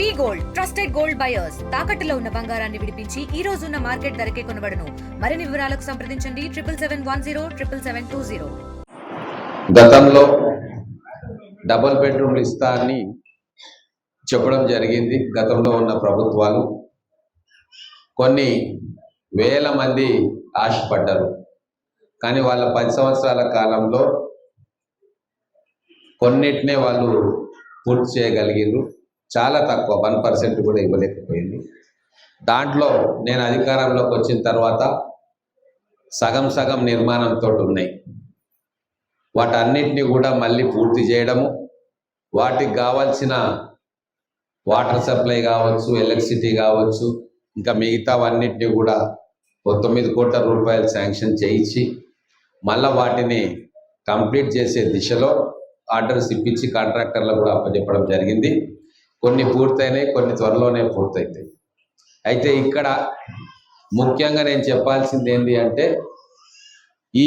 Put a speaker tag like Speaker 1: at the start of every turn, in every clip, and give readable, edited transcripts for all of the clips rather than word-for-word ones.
Speaker 1: వి gold trusted gold buyers తాకట్టులో ఉన్న బంగారాన్ని విడిపించి ఈ రోజు ఉన్న మార్కెట్ ధరకే కొనబడును. మరిన్ని వివరాలకు సంప్రదించండి 77107720.
Speaker 2: గతంలో డబుల్ బెడ్రూమ్లు ఇస్తా అని చెప్పడం జరిగింది. గతంలో ఉన్న ప్రభుత్వాలు కొన్ని వేల మంది ఆశపడ్డారు. కానీ వాళ్ళ 10 సంవత్సరాల కాలంలో కొన్నిటినే వాళ్ళు పూర్తి చేయగలిగారు. చాలా తక్కువ 1% కూడా ఇవ్వలేకపోయింది. దాంట్లో నేను అధికారంలోకి వచ్చిన తర్వాత సగం సగం నిర్మాణంతో ఉన్నాయి. వాటన్నిటిని కూడా మళ్ళీ పూర్తి చేయడము, వాటికి కావాల్సిన వాటర్ సప్లై కావచ్చు, ఎలక్ట్రిసిటీ కావచ్చు, ఇంకా మిగతావన్నిటిని కూడా 9 కోట్ల రూపాయలు శాంక్షన్ చేయించి మళ్ళీ వాటిని కంప్లీట్ చేసే దిశలో ఆర్డర్స్ ఇప్పించి కాంట్రాక్టర్లకు కూడా అప్పచెప్పడం జరిగింది. కొన్ని పూర్తయినాయి, కొన్ని త్వరలోనే పూర్తవుతాయి. అయితే ఇక్కడ ముఖ్యంగా నేను చెప్పాల్సింది ఏంటి అంటే, ఈ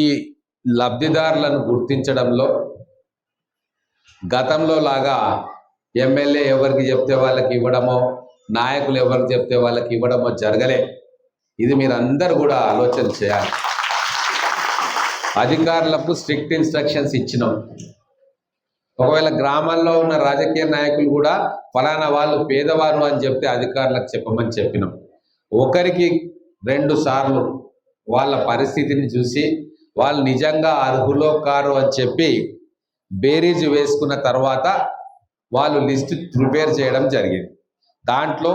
Speaker 2: లబ్ధిదారులను గుర్తించడంలో గతంలో లాగా ఎమ్మెల్యే ఎవరికి చెప్తే వాళ్ళకి ఇవ్వడమో, నాయకులు ఎవరికి చెప్తే వాళ్ళకి ఇవ్వడమో జరగలే. ఇది మీరు అందరూ కూడా ఆలోచన చేయాలి. అధికారులకు స్ట్రిక్ట్ ఇన్స్ట్రక్షన్స్ ఇచ్చినాం. ఒకవేళ గ్రామాల్లో ఉన్న రాజకీయ నాయకులు కూడా ఫలానా వాళ్ళు పేదవారు అని చెప్తే అధికారులకు చెప్పమని చెప్పినాం. ఒకరికి 2 సార్లు వాళ్ళ పరిస్థితిని చూసి వాళ్ళు నిజంగా అర్హులో కారు అని చెప్పి బేరీజు వేసుకున్న తర్వాత వాళ్ళు లిస్ట్ ప్రిపేర్ చేయడం జరిగింది. దాంట్లో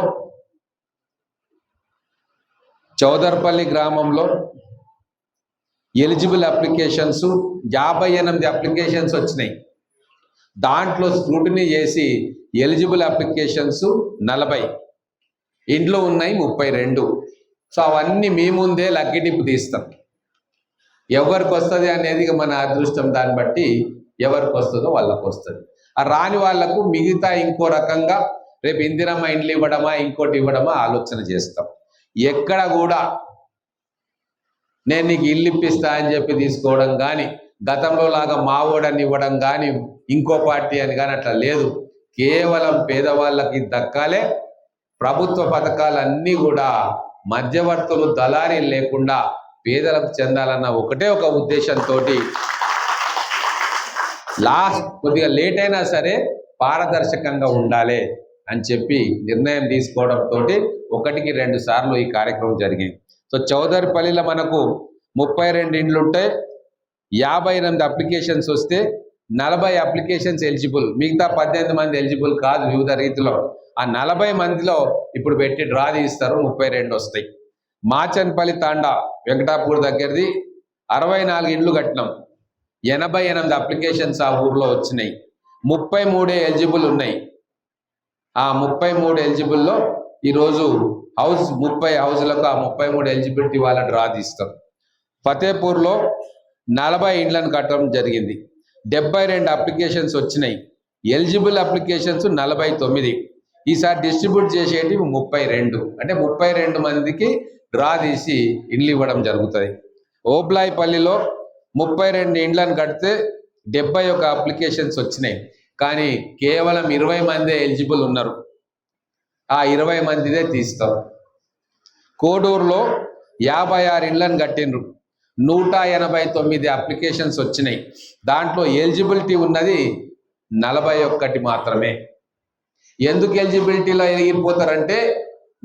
Speaker 2: చౌదర్పల్లి గ్రామంలో ఎలిజిబుల్ అప్లికేషన్స్ 58 అప్లికేషన్స్ వచ్చినాయి. దాంట్లో స్క్రూటినీ చేసి ఎలిజిబుల్ అప్లికేషన్స్ 40, ఇంట్లో ఉన్నాయి 32. సో అవన్నీ మీ ముందే లక్కీ టిప్ తీస్తాం. ఎవరికి వస్తుంది అనేది మన అదృష్టం, దాన్ని బట్టి ఎవరికి వస్తుందో వాళ్ళకు వస్తుంది. ఆ రాని వాళ్లకు మిగతా ఇంకో రకంగా రేపు ఇందిరమ్మ ఇండ్లు ఇవ్వడమా ఇంకోటి ఇవ్వడమా ఆలోచన చేస్తాం. ఎక్కడ కూడా నేను నీకు ఇల్లు ఇప్పిస్తా అని చెప్పి తీసుకోవడం కానీ, గతంలో లాగా మావోడని ఇవ్వడం కానీ, ఇంకో పార్టీ అని కానీ అట్లా లేదు. కేవలం పేదవాళ్ళకి దక్కాలే. ప్రభుత్వ పథకాలన్నీ కూడా మధ్యవర్తులు, దళారీ లేకుండా పేదలకు చెందాలన్న ఒకటే ఒక ఉద్దేశంతో కొద్దిగా లేట్ అయినా సరే పారదర్శకంగా ఉండాలి అని చెప్పి నిర్ణయం తీసుకోవడంతో 1కి 2 సార్లు ఈ కార్యక్రమం జరిగింది. సో చౌదరిపల్లిలో మనకు 32 ఇండ్లు ఉంటే 58 అప్లికేషన్స్ వస్తే 40 అప్లికేషన్స్ ఎలిజిబుల్, మిగతా 18 మంది ఎలిజిబుల్ కాదు వివిధ రీతిలో. ఆ 40 మందిలో ఇప్పుడు పెట్టి డ్రా తీస్తారు, 32 వస్తాయి. మాచన్పల్లి తాండా వెంకటాపూర్ దగ్గరది 64 ఇండ్లు కట్టినాం, 88 అప్లికేషన్స్ ఆ ఊర్లో వచ్చినాయి, 33 ఎలిజిబుల్ ఉన్నాయి. ఆ 33 ఎలిజిబుల్లో ఈరోజు 30 హౌస్లకు ఆ 33 ఎలిజిబిలిటీ వాళ్ళ డ్రా తీస్తాం. ఫతేపూర్లో 40 ఇండ్లను కట్టడం జరిగింది, 72 అప్లికేషన్స్ వచ్చినాయి, ఎలిజిబుల్ అప్లికేషన్స్ 49. ఈసారి డిస్ట్రిబ్యూట్ చేసేటివి 32, అంటే 32 మందికి డ్రా తీసి ఇండ్లు ఇవ్వడం జరుగుతుంది. ఓబ్లాయిపల్లిలో 32 ఇండ్లను కడితే 71 అప్లికేషన్స్ వచ్చినాయి, కానీ కేవలం 20 మందే ఎలిజిబుల్ ఉన్నారు. ఆ 20 మందిదే తీస్తాం. కోడూరులో 56 ఇండ్లను కట్టిండ్రు, 189 అప్లికేషన్స్ వచ్చినాయి. దాంట్లో ఎలిజిబిలిటీ ఉన్నది 41 మాత్రమే. ఎందుకు ఎలిజిబిలిటీలో ఎగిరిపోతారంటే,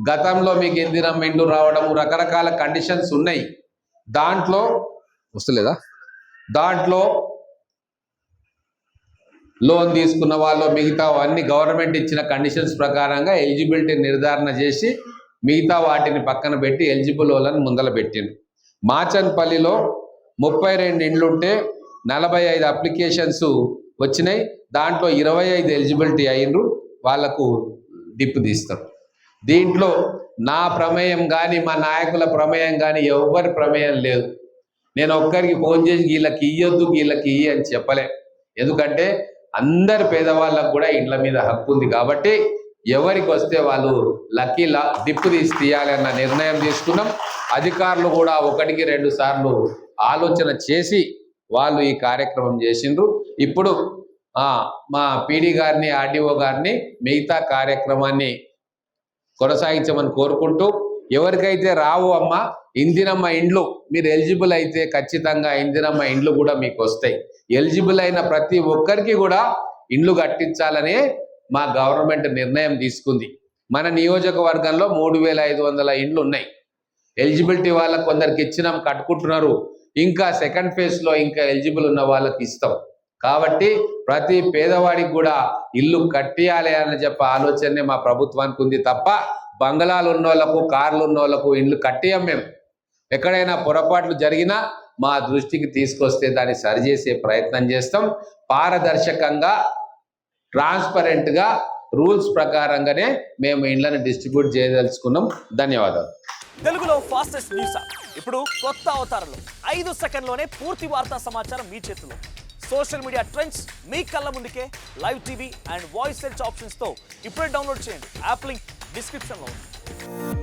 Speaker 2: గతంలో మీకు ఇందిరమ్మ ఇండ్లు రావడం, రకరకాల కండిషన్స్ ఉన్నాయి. దాంట్లో వస్తలేదా, దాంట్లో లోన్ తీసుకున్న వాళ్ళు మిగతా అన్ని గవర్నమెంట్ ఇచ్చిన కండిషన్స్ ప్రకారంగా ఎలిజిబిలిటీ నిర్ధారణ చేసి మిగతా వాటిని పక్కన పెట్టి ఎలిజిబుల్ వాళ్ళని ముందల పెట్టిండ్రు. మాచన్పల్లిలో 32 ఇండ్లుంటే 45 అప్లికేషన్స్ వచ్చినాయి. దాంట్లో 25 ఎలిజిబిలిటీ అయినరు, వాళ్లకు డిప్ తీస్తారు. దీంట్లో నా ప్రమేయం కానీ, మా నాయకుల ప్రమేయం కానీ, ఎవరి ప్రమేయం లేదు. నేను ఒక్కరికి ఫోన్ చేసి వీళ్ళకి ఇయ్యొద్దు, వీళ్ళకి ఇయ్యి అని చెప్పలే. ఎందుకంటే అందరి పేదవాళ్ళకు కూడా ఇండ్ల మీద హక్కు ఉంది కాబట్టి ఎవరికి వస్తే వాళ్ళు డిప్పు తీయాలి అన్న నిర్ణయం తీసుకున్నాం. అధికారులు కూడా 1కి 2 సార్లు ఆలోచన చేసి వాళ్ళు ఈ కార్యక్రమం చేసిండ్రు. ఇప్పుడు మా పీడీ గారిని, ఆర్డీఓ గారిని మిగతా కార్యక్రమాన్ని కొనసాగించమని కోరుకుంటూ, ఎవరికైతే రావు అమ్మ ఇందిరమ్మ ఇండ్లు, మీరు ఎలిజిబుల్ అయితే ఖచ్చితంగా ఇందిరమ్మ ఇండ్లు కూడా మీకు వస్తాయి. ఎలిజిబుల్ అయిన ప్రతి ఒక్కరికి కూడా ఇండ్లు కట్టించాలనే మా గవర్నమెంట్ నిర్ణయం తీసుకుంది. మన నియోజకవర్గంలో 3500 ఇండ్లు ఉన్నాయి. ఎలిజిబిలిటీ వాళ్ళకి కొందరికి ఇచ్చినాం, కట్టుకుంటున్నారు. ఇంకా సెకండ్ ఫేజ్లో ఇంకా ఎలిజిబుల్ ఉన్న వాళ్ళకి ఇస్తాం. కాబట్టి ప్రతి పేదవాడికి కూడా ఇల్లు కట్టియాలి అని చెప్పే ఆలోచనే మా ప్రభుత్వానికి ఉంది తప్ప బంగళాలు ఉన్న వాళ్ళకు, కార్లు ఉన్న వాళ్ళకు ఇండ్లు కట్టియం మేము. ఎక్కడైనా పొరపాట్లు జరిగినా మా దృష్టికి తీసుకొస్తే దాన్ని సరిచేసే ప్రయత్నం చేస్తాం. పారదర్శకంగా, ట్రాన్స్పరెంట్గా, రూల్స్ ప్రకారంగానే మేము ఇండ్లను డిస్ట్రిబ్యూట్ చేయదలుచుకున్నాం. ధన్యవాదాలు.
Speaker 3: తెలుగులో ఫాస్టెస్ట్ న్యూస్ ఇప్పుడు కొత్త అవతారంలో 5 సెకండ్లోనే పూర్తి వార్తా సమాచారం మీ చేతిలో. సోషల్ మీడియా ట్రెండ్స్ మీ కళ్ళ ముందుకే live TV and voice search ఆప్షన్స్తో ఇప్పుడే డౌన్లోడ్ చేయండి. యాప్ లింక్ డిస్క్రిప్షన్లో ఉంది.